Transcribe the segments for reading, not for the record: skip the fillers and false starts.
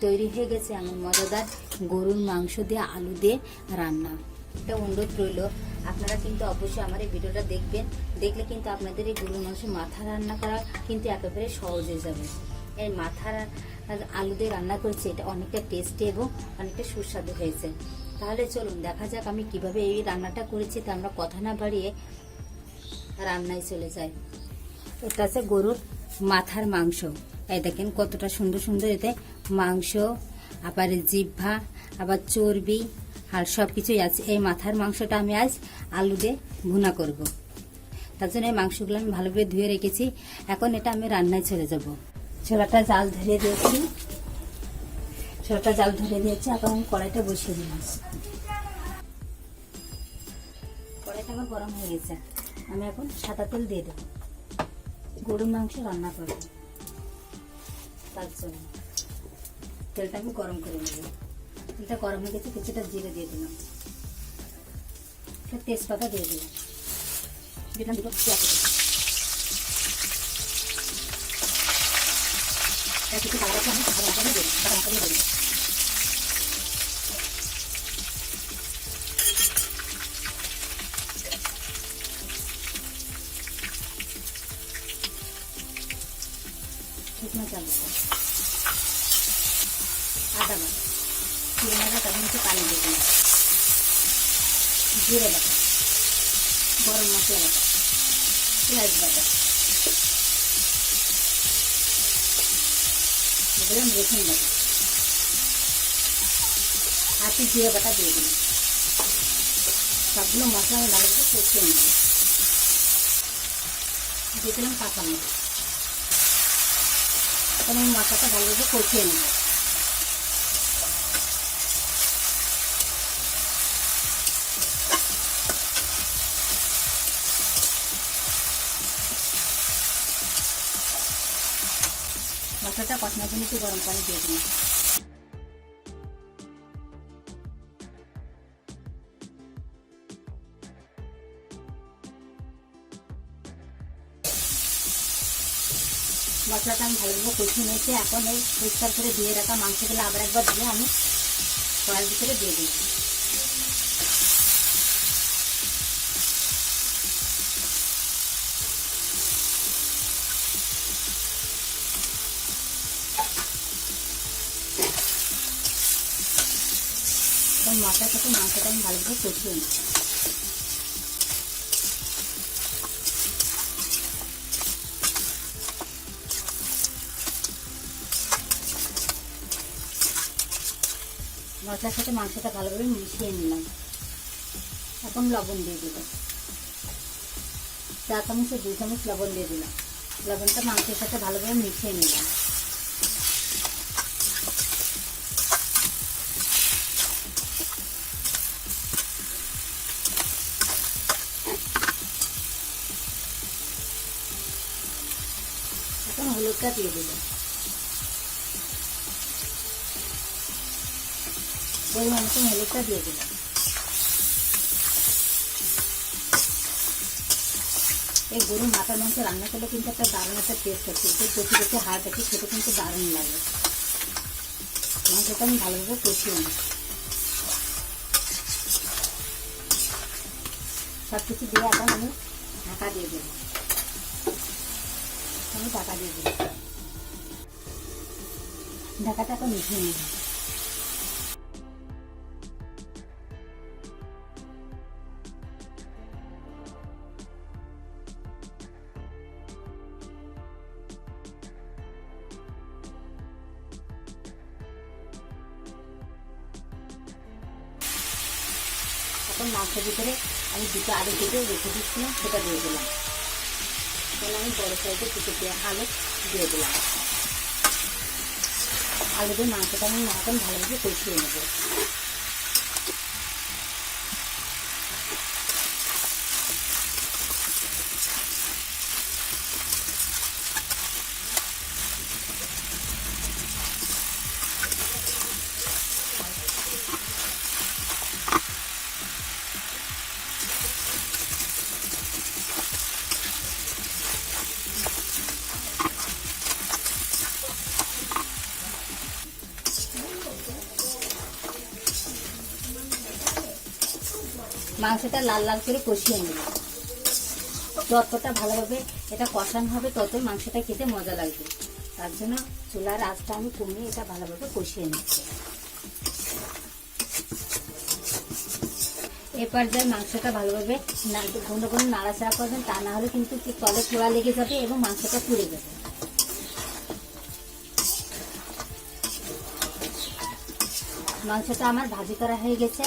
তৈরি হয়ে গেছে এমন মজাদার গরুর মাংস দিয়ে আলু দিয়ে রান্না। একটা অনুরোধ রইল, আপনারা কিন্তু অবশ্যই আমার এই ভিডিওটা দেখবেন। দেখলে কিন্তু আপনাদের এই গরুর মাংস মাথা রান্না করা কিন্তু একেবারে সহজ হয়ে যাবে। এই মাথার আলু দিয়ে রান্না করেছি, এটা অনেকটা টেস্টি এবং অনেকটা সুস্বাদু হয়েছে। তাহলে চলুন দেখা যাক আমি কিভাবে এই রান্নাটা করেছি। তা আমরা কথা না বাড়িয়ে রান্নায় চলে যাই। এটা আছে গরুর মাথার মাংস। এই দেখেন কতটা সুন্দর সুন্দর এতে মাংস, আবার জিহ্বা, আবার চর্বি আর সব কিছুই আছে। এই মাথার মাংসটা আমি আজ আলু দিয়ে ভুনা করব। তার জন্য এই মাংসগুলো আমি ভালোভাবে ধুয়ে রেখেছি। এখন এটা আমি রান্নায় চলে যাব। ছোলাটা জাল ধরে দিয়েছি, এখন আমি কড়াইটা বসিয়ে দিলাম। কড়াইটা আমার গরম হয়ে গেছে, আমি এখন সাদা তেল দিয়ে দেবো। গরুর মাংস রান্না করব, তার জন্য তেলটা আমি গরম করে নেব। তেলটা গরম হয়ে গেছে, কিছুটা জিরে দিয়ে দিলাম, তেজপাতা দিয়ে দিলাম, দুটো পেঁয়াজ কিছু কালার আমি দেবো। শুকনো চাল আদা বাটা, চিনি বাটা, তার মধ্যে পানি দিয়ে দিলাম, জিরে বাটা, গরম মশলা বাটা, পেঁয়াজ বাটা, দিলাম রসুন বাটা, হাতে জিরে বাটা দিয়ে দিলাম। সবগুলো মশলা আমি ভালোভাবে কষিয়ে নেব। দিয়ে দিলাম কাঁচামরিচ। এখন আমি মশলাটা ভালোভাবে কষিয়ে নেব। মশলাটা কষানোর জন্য একটু গরম পানি দিয়ে দিলাম। মশলাটা আমি ভালোভাবে কষিয়ে নিয়েছি। এখন এই পরিষ্কার করে ধুয়ে রাখা মাংসগুলো আবার একবার দিয়ে আমি কড়াইয়ের ভিতরে দিয়ে দিই। মশলার সাথে মাংসটা আমি ভালোভাবে কষিয়ে নিই। মশলার সাথে মাংসটা ভালোভাবে মিশিয়ে নিলাম। এখন লবণ দিয়ে দিল, 4 চামচে 2 চামচ লবণ দিয়ে দিলাম। লবণটা মাংসের সাথে ভালোভাবে মিশিয়ে নিলাম। এখন হলুদটা দিয়ে দিলাম, পরিমাণ মতো হলুদটা দিয়ে দিলাম। এই গরুর মাথার মাংস রান্না করলে কিন্তু একটা দারুণ একটা টেস্ট আছে। কচি কচি হাড় আছে, সেটা কিন্তু দারুণ লাগে। মাংসটা আমি ভালোভাবে কষিয়ে নিই। সব কিছু দিয়ে এখন আমি ঢাকা দিয়ে দেবো। আমি ঢাকা দিয়ে দিই, ঢাকাটা এখন মিশিয়ে নিই। এখন মাংসের ভিতরে আমি দুটো আলু কেটে রেখে দিচ্ছিলাম, সেটা দিয়ে দিলাম। এখন আমি বড় সাইজের দুটো আলু দিয়ে দিলাম। আলু দিয়ে মাংসটা আমি এখন ভালোভাবে কষিয়ে নেব। মাংসটা লাল লাল করে কষিয়ে নেব। যতটা ভালোভাবে এটা কষানো হবে ততই মাংসটা খেতে মজা লাগবে। তার জন্য চুলার আঁচটা আমি কমিয়ে এটা ভালোভাবে কষিয়ে নিচ্ছি। এই পর্যায়ে মাংসটা ভালোভাবে ঘন ঘন নাড়াচাড়া করবেন, তা না হলে কিন্তু তলে পোড়া লেগে যাবে এবং মাংসটা পুড়ে যাবে। মাংসটা আমার ভাজি করা হয়ে গেছে,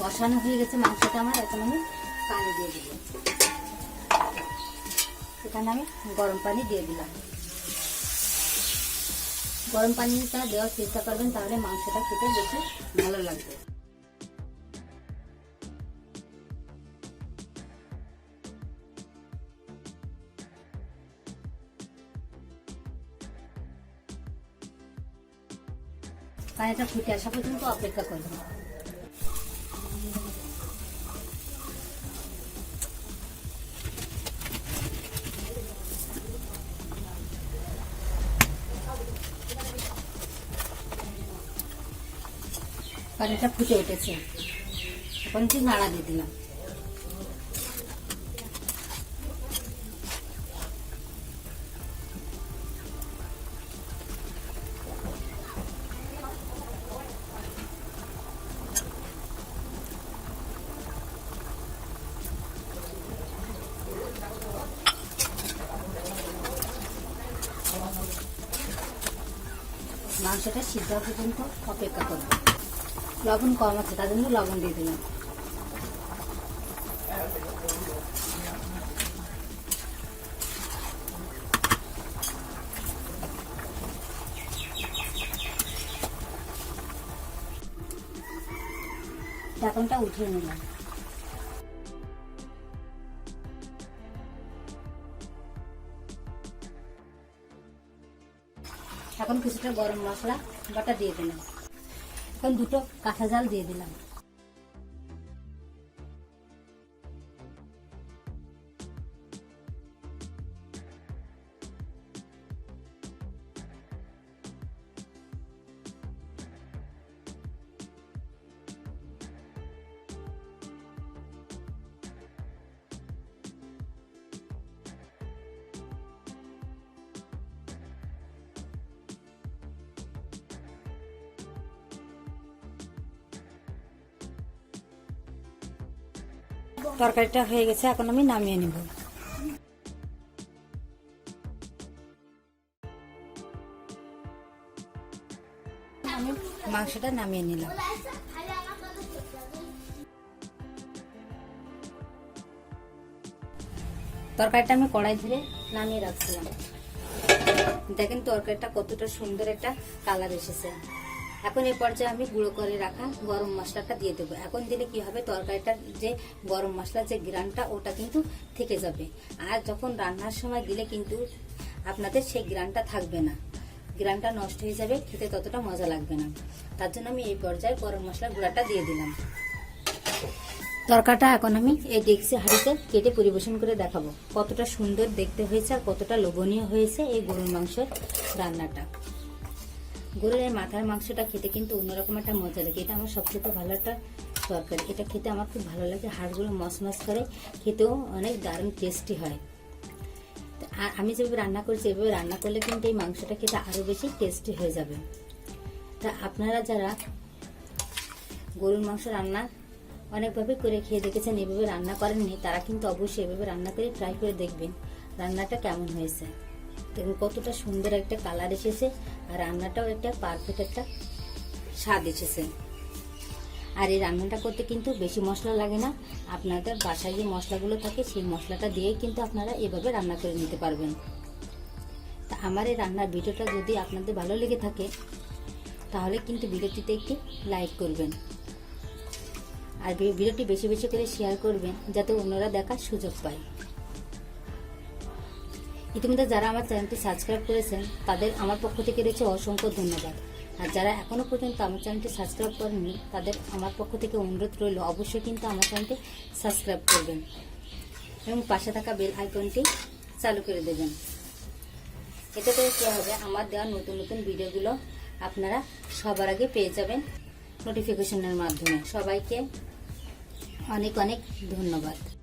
কষানো হয়ে গেছে মাংসটা আমার। এখন আমি পানি দিয়ে দিব। এখানে আমি গরম পানি দিয়ে দিলাম। গরম পানিটা দেওয়ার চেষ্টা করবেন, তাহলে মাংসটা খেতে বেশি ভালো লাগবে। পানিটা ফুটে আসা পর্যন্ত অপেক্ষা করবেন। পানিটা ফুটে উঠেছে, এখন একটু নাড়া দিয়ে দিলাম। মাংসটা সিদ্ধ পর্যন্ত অপেক্ষা করব। লবণ কম আছে, তার জন্য লবণ দিয়ে দিলাম। ঢাকনটা উঠিয়ে নিলাম। এখন কিছুটা গরম মশলা বাটা দিয়ে দিলাম। এখন দুটো কাঁচা ঝাল দিয়ে দিলাম। তরকারিটা হয়ে গেছে, এখন আমি নামিয়ে নেব। আমি মাংসটা নামিয়ে নিলাম। তরকারিটা আমি কড়াই ধরে নামিয়ে রাখছিলাম। দেখেন তরকারিটা কতটা সুন্দর একটা কালার এসেছে। এখন এই পর্যায়ে আমি গুঁড়ো করে রাখা গরম মশলাটা দিয়ে দেবো। এখন দিলে কি হবে, তরকারিটার যে গরম মশলার যে গ্রানটা ওটা কিন্তু থেকে যাবে। আর যখন রান্নার সময় দিলে কিন্তু আপনাদের সেই গ্রানটা থাকবে না, গ্রানটা নষ্ট হয়ে যাবে, খেতে ততটা মজা লাগবে না। তার জন্য আমি এই পর্যায়ে গরম মশলার গুঁড়াটা দিয়ে দিলাম। তরকারিটা এখন আমি এই ডেক্সি হাঁড়িতে কেটে পরিবেশন করে দেখাবো কতটা সুন্দর দেখতে হয়েছে আর কতটা লোভনীয় হয়েছে এই গরুর মাংসের রান্নাটা। গরুর এই মাথার মাংসটা খেতে কিন্তু অন্যরকম একটা মজা লাগে। এটা আমার সবচেয়ে ভালো একটা তরকারি। এটা খেতে আমার খুব ভালো লাগে। হাড়গুলো মচমচ করে, খেতেও অনেক দারুণ টেস্টি হয়। আর আমি যেভাবে রান্না করছি এভাবে রান্না করলে কিন্তু এই মাংসটা খেতে আরো বেশি টেস্টি হয়ে যাবে। তা আপনারা যারা গরুর মাংস রান্না অনেকভাবে করে খেয়ে দেখেছেন, এভাবে রান্না করেননি, তারা কিন্তু অবশ্যই এভাবে রান্না করে ট্রাই করে দেখবেন রান্নাটা কেমন হয়েছে। দেখুন কতটা সুন্দর একটা কালার এসেছে আর রান্নাটাও একটা পারফেক্ট একটা স্বাদ এসেছে। আর এই রান্নাটা করতে কিন্তু বেশি মশলা লাগে না। আপনাদের বাসায় যে মশলাগুলো থাকে সেই মশলাটা দিয়েই কিন্তু আপনারা এভাবে রান্না করে নিতে পারবেন। তা আমার এই রান্নার ভিডিওটা যদি আপনাদের ভালো লেগে থাকে তাহলে কিন্তু ভিডিওটিতে একটি লাইক করবেন আর ভিডিওটি বেশি বেশি করে শেয়ার করবেন, যাতে অন্যরা দেখার সুযোগ পায়। ইতিমধ্যে যারা আমার চ্যানেলটি সাবস্ক্রাইব করেছেন তাদের আমার পক্ষ থেকে রয়েছে অসংখ্য ধন্যবাদ। আর যারা এখনো পর্যন্ত আমার চ্যানেলটি সাবস্ক্রাইব করেননি তাদের আমার পক্ষ থেকে অনুরোধ রইল অবশ্যই কিন্তু আমার চ্যানেলটি সাবস্ক্রাইব করবেন এবং পাশে থাকা বেল আইকনটি চালু করে দেবেন। এতে করে কী হবে, আমার দেওয়া নতুন নতুন ভিডিওগুলো আপনারা সবার আগে পেয়ে যাবেন নোটিফিকেশনের মাধ্যমে। সবাইকে অনেক অনেক ধন্যবাদ।